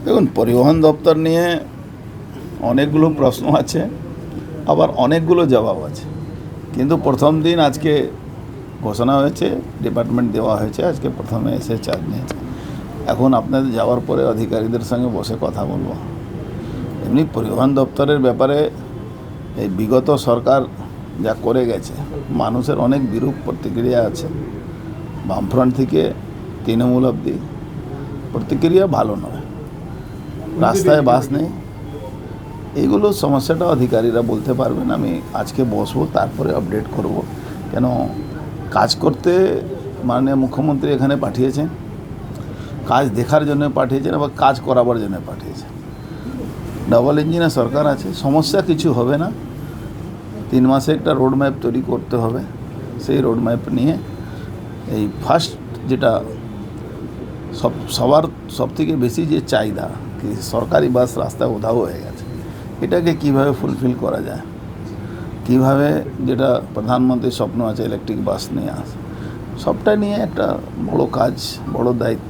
দেখুন, পরিবহন দপ্তর নিয়ে অনেকগুলো প্রশ্ন আছে, আবার অনেকগুলো জবাব আছে। কিন্তু প্রথম দিন আজকে ঘোষণা হয়েছে, ডিপার্টমেন্ট দেওয়া হয়েছে, আজকে প্রথমে এসে চার্জ নিয়েছে। এখন আপনাদের যাওয়ার পরে অধিকারীদের সঙ্গে বসে কথা বলবো। এমনি পরিবহন দপ্তরের ব্যাপারে এই বিগত সরকার যা করে গেছে, মানুষের অনেক বিরূপ প্রতিক্রিয়া আছে। বামফ্রন্ট থেকে তৃণমূল অবধি প্রতিক্রিয়া ভালো নয়। রাস্তায় বাস নেই, এইগুলো সমস্যাটা অধিকারীরা বলতে পারবেন। আমি আজকে বসবো, তারপরে আপডেট করব। কেন কাজ করতে মাননীয় মুখ্যমন্ত্রী এখানে পাঠিয়েছেন, কাজ দেখার জন্য পাঠিয়েছেন, আবার কাজ করাবার জন্য পাঠিয়েছেন। ডাবল ইঞ্জিনের সরকার আছে, সমস্যা কিছু হবে না। 3 মাসে একটা রোড ম্যাপ তৈরি করতে হবে। সেই রোড ম্যাপ নিয়ে এই ফার্স্ট যেটা সবার সবথেকে বেশি যে চাহিদা, কি সরকারি বাস রাস্তায় উধাও হয়ে গেছে, এটাকে কিভাবে ফুলফিল করা যায়, কিভাবে যেটা প্রধানমন্ত্রীর স্বপ্ন আছে ইলেকট্রিক বাস নিয়ে আসে, সবটা নিয়ে একটা বড় কাজ, বড় দায়িত্ব